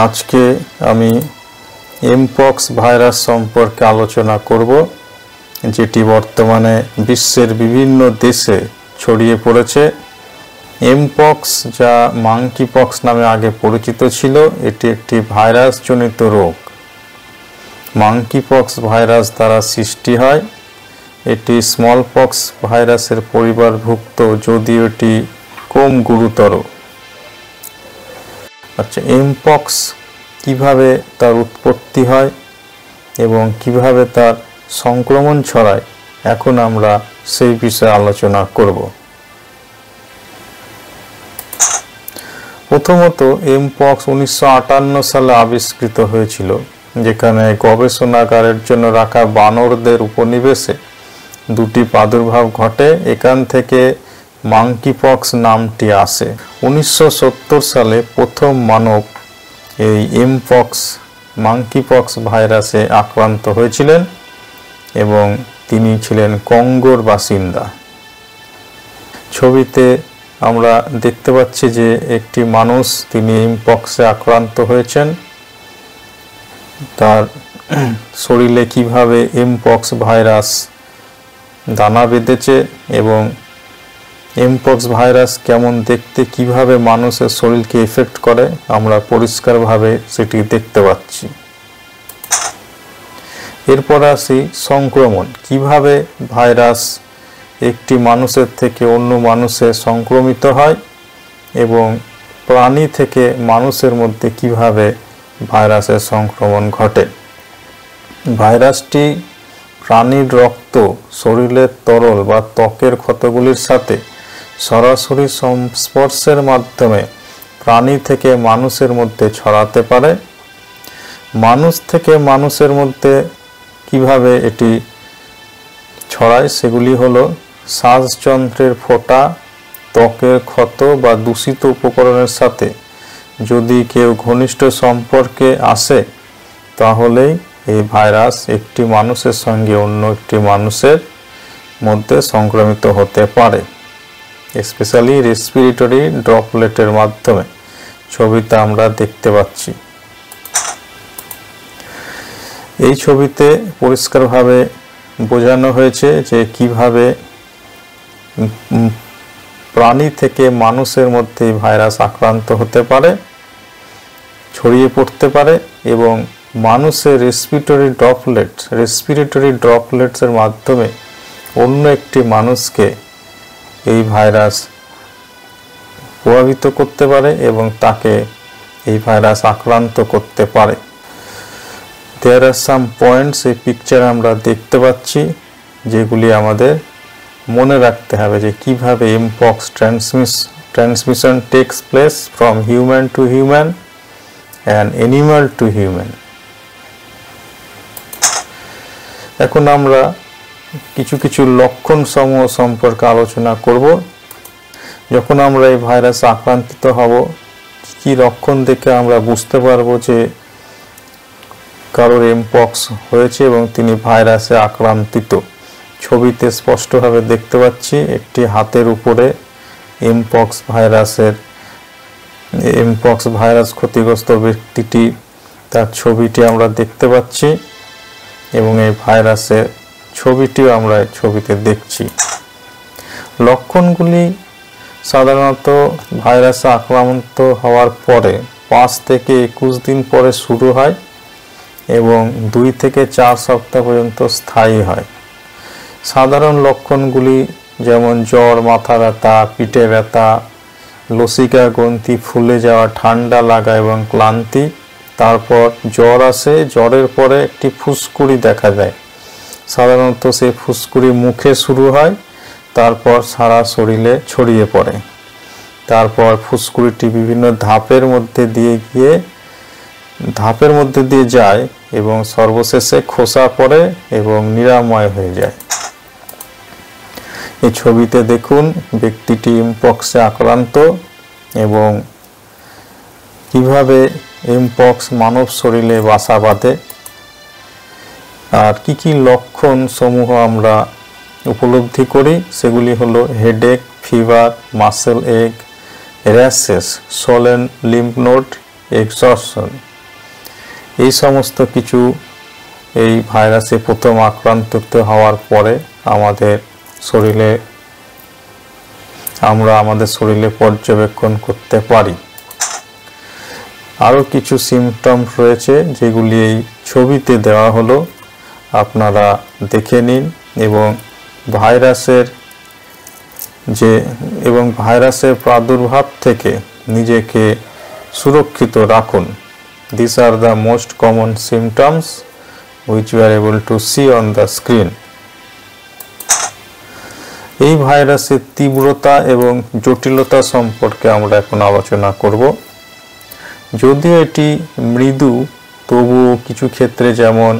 আজকে আমি mpox virus সম্পর্কে আলোচনা করব, যেটি বর্তমানে বিশ্বের বিভিন্ন দেশে ছড়িয়ে পড়েছে। এমপক্স, যা মাংকিপক্স নামে আগে পরিচিত ছিল, এটি একটি ভাইরাসজনিত রোগ। মাংকিপক্স ভাইরাস দ্বারা সৃষ্টি হয়। এটি স্মলপক্স ভাইরাসের পরিবারভুক্ত, যদিও এটি কম গুরুতর। আচ্ছা, এমপক্স কিভাবে তার উৎপত্তি হয় এবং কিভাবে তার সংক্রমণ ছড়ায়, এখন আমরা সেই বিষয়ে আলোচনা করব। প্রথমত, এমপক্স 1958 সালে আবিষ্কৃত হয়েছিল, যেখানে গবেষণাগারের জন্য রাখা বানরদের উপনিবেশে দুটি প্রাদুর্ভাব ঘটে। এখান থেকে মাংকিপক্স নামটি আসে। 1970 সালে প্রথম মানব এই এমপক্স মাংকিপক্স ভাইরাসে আক্রান্ত হয়েছিলেন এবং তিনি ছিলেন কঙ্গোর বাসিন্দা। ছবিতে আমরা দেখতে পাচ্ছি যে একটি মানুষ, তিনি এমপক্সে আক্রান্ত হয়েছেন। তার শরীরে কিভাবে এমপক্স ভাইরাস দানা বেঁধেছে এবং এমপক্স ভাইরাস কেমন দেখতে, কিভাবে মানুষের শরীরকে এফেক্ট করে, আমরা পরিষ্কারভাবে সেটি দেখতে পাচ্ছি। এরপর আসি সংক্রমণ। কিভাবে ভাইরাস একটি মানুষের থেকে অন্য মানুষে সংক্রমিত হয় এবং প্রাণী থেকে মানুষের মধ্যে কিভাবে ভাইরাসের সংক্রমণ ঘটে। ভাইরাসটি প্রাণীর রক্ত, শরীরের তরল বা ত্বকের ক্ষতগুলির সাথে সরাসরি সংস্পর্শের মাধ্যমে প্রাণী থেকে মানুষের মধ্যে ছড়াতে পারে। মানুষ থেকে মানুষের মধ্যে কিভাবে এটি ছড়ায় সেগুলি হলো শ্বাসযন্ত্রের ফোঁটা, ত্বকের ক্ষত বা দূষিত উপকরণের সাথে যদি কেউ ঘনিষ্ঠ সম্পর্কে আসে, তাহলেই এই ভাইরাস একটি মানুষের সঙ্গে অন্য একটি মানুষের মধ্যে সংক্রমিত হতে পারে, স্পেশালি রেসপিরেটরি ড্রপলেটের মাধ্যমে। ছবিতে আমরা দেখতে পাচ্ছি। এই ছবিতে পরিষ্কারভাবে বোঝানো হয়েছে যে কিভাবে প্রাণী থেকে মানুষের মধ্যে ভাইরাস আক্রান্ত হতে পারে, ছড়িয়ে পড়তে পারে এবং মানুষের রেসপিরেটরি ড্রপলেটসের মাধ্যমে অন্য একটি মানুষকে এই ভাইরাস প্রভাবিত করতে পারে এবং তাকে এই ভাইরাস আক্রান্ত করতে পারে। দেয়ার আর সাম পয়েন্টস এই পিকচারে আমরা দেখতে পাচ্ছি, যেগুলি আমাদের মনে রাখতে হবে যে কিভাবে mpox transmission tax place from human two human and animal two human. এখন আমরা কিছু লক্ষণ সমূহ সম্পর্কে আলোচনা করব। যখন আমরা এই ভাইরাসে আক্রান্ত হব, কি লক্ষণ দেখে আমরা বুঝতে পারবো যে কারোর এমপক্স হয়েছে এবং তিনি ভাইরাসে আক্রান্তিত। ছবিতে স্পষ্টভাবে দেখতে পাচ্ছি একটি হাতের উপরে এমপক্স ভাইরাস ক্ষতিগ্রস্ত ব্যক্তিটি, তার ছবিটি আমরা দেখতে পাচ্ছি এবং এই ভাইরাসের ছবিটিও আমরা ছবিতে দেখছি। লক্ষণগুলি সাধারণত ভাইরাসে আক্রান্ত হওয়ার পরে 5 থেকে 21 দিন পরে শুরু হয় এবং 2 থেকে 4 সপ্তাহ পর্যন্ত স্থায়ী হয়। সাধারণ লক্ষণগুলি যেমন জ্বর, মাথা ব্যথা, পিঠে ব্যথা, লসিকা গ্রন্থি ফুলে যাওয়া, ঠান্ডা লাগা এবং ক্লান্তি। তারপর জ্বর আসে, জ্বরের পরে একটি ফুসকুড়ি দেখা যায়। সাধারণত সেই ফুসকুড়ি মুখে শুরু হয়, তারপর সারা শরীরে ছড়িয়ে পড়ে। তারপর ফুসকুড়িটি বিভিন্ন ধাপের মধ্যে দিয়ে যায় এবং সর্বশেষে খোসা পড়ে এবং নিরাময় হয়ে যায়। এই ছবিতে দেখুন ব্যক্তিটি এমপক্সে আক্রান্ত এবং কিভাবে এমপক্স মানব শরীরে বাসা বাঁধে আর কি লক্ষণ সমূহ আমরা উপলব্ধি করি সেগুলি হলো হেডেক, ফিভার, মাসেল এক, র্যাশেস, সোলেন লিম্ফ নোড এক্সশন, এই সমস্ত কিছু এই ভাইরাসে প্রথম আক্রান্ত হওয়ার পরে আমরা আমাদের শরীরে পর্যবেক্ষণ করতে পারি। আরও কিছু সিমটমস রয়েছে যেগুলি এই ছবিতে দেওয়া হলো, আপনারা দেখে নিন এবং ভাইরাসের প্রাদুর্ভাব থেকে নিজেকে সুরক্ষিত রাখুন। These are the most common symptoms which you are able to see on the screen. এই ভাইরাসের তীব্রতা এবং জটিলতা সম্পর্কে আমরা এখন আলোচনা করব। যদিও এটি মৃদু, তবুও কিছু ক্ষেত্রে, যেমন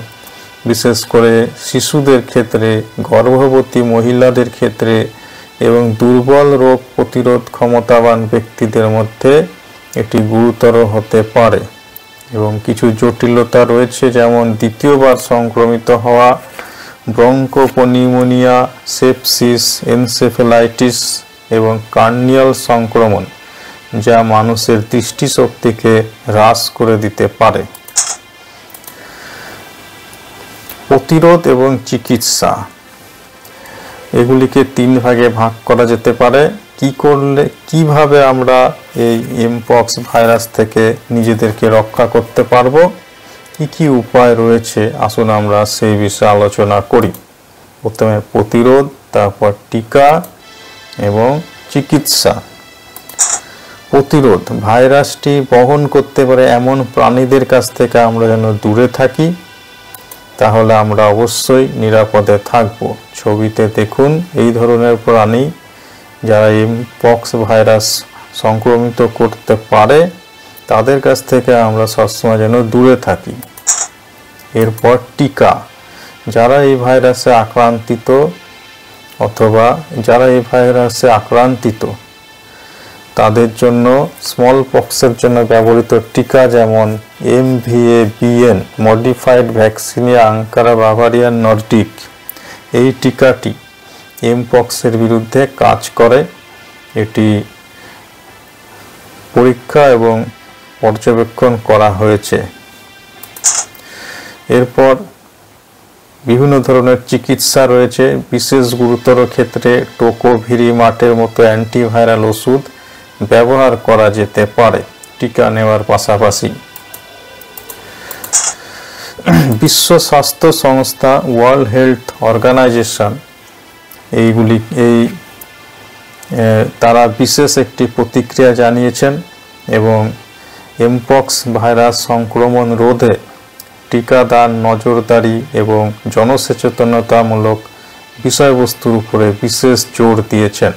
বিশেষ করে শিশুদের ক্ষেত্রে, গর্ভবতী মহিলাদের ক্ষেত্রে এবং দুর্বল রোগ প্রতিরোধ ক্ষমতাবান ব্যক্তিদের মধ্যে এটি গুরুতর হতে পারে এবং কিছু জটিলতা রয়েছে, যেমন দ্বিতীয়বার সংক্রমিত হওয়া, ব্রঙ্কোপনিউমোনিয়া, সেপসিস, এনসেফ্যালাইটিস এবং কার্নিয়াল সংক্রমণ, যা মানুষের দৃষ্টিশক্তিকে হ্রাস করে দিতে পারে। প্রতিরোধ এবং চিকিৎসা, এগুলিকে 3 ভাগে ভাগ করা যেতে পারে। কিভাবে আমরা এই এমপক্স ভাইরাস থেকে নিজেদেরকে রক্ষা করতে পারবো, কি উপায় রয়েছে, আসুন আমরা সেই বিষয়ে আলোচনা করি। প্রথমে প্রতিরোধ, তারপর টিকা এবং চিকিৎসা। প্রতিরোধ, ভাইরাসটি বহন করতে পারে এমন প্রাণীদের কাছ থেকে আমরা যেন দূরে থাকি, তাহলে আমরা অবশ্যই নিরাপদে থাকব। ছবিতে দেখুন এই ধরনের প্রাণী যারা এমপক্স ভাইরাস সংক্রমিত করতে পারে, তাদের কাছ থেকে আমরা সবসময় যেন দূরে থাকি। এরপর টিকা, যারা এই ভাইরাসে আক্রান্তিত তাদের জন্য স্মল পক্সের জন্য ব্যবহৃত টিকা, যেমন MVA-BN modified vaccinia Ankara Bavarian Nordic, এই টিকাটি এমপক্সের বিরুদ্ধে কাজ করে। এটি পরীক্ষা এবং পর্যবেক্ষণ করা হয়েছে। এরপর বিভিন্ন ধরনের চিকিৎসা রয়েছে। বিশেষ গুরুতর ক্ষেত্রে টোকোভিরিমাটের মতো অ্যান্টিভাইরাল ওষুধ ব্যবহার করা যেতে পারে টিকা নেওয়ার পাশাপাশি। বিশ্ব স্বাস্থ্য সংস্থা, ওয়ার্ল্ড হেলথ অর্গানাইজেশন, তারা বিশেষ একটি প্রতিক্রিয়া জানিয়েছেন এবং এমপক্স ভাইরাস সংক্রমণ রোধে টিকাদান, নজরদারি এবং জনসচেতনতামূলক বিষয়বস্তুর উপরে বিশেষ জোর দিয়েছেন।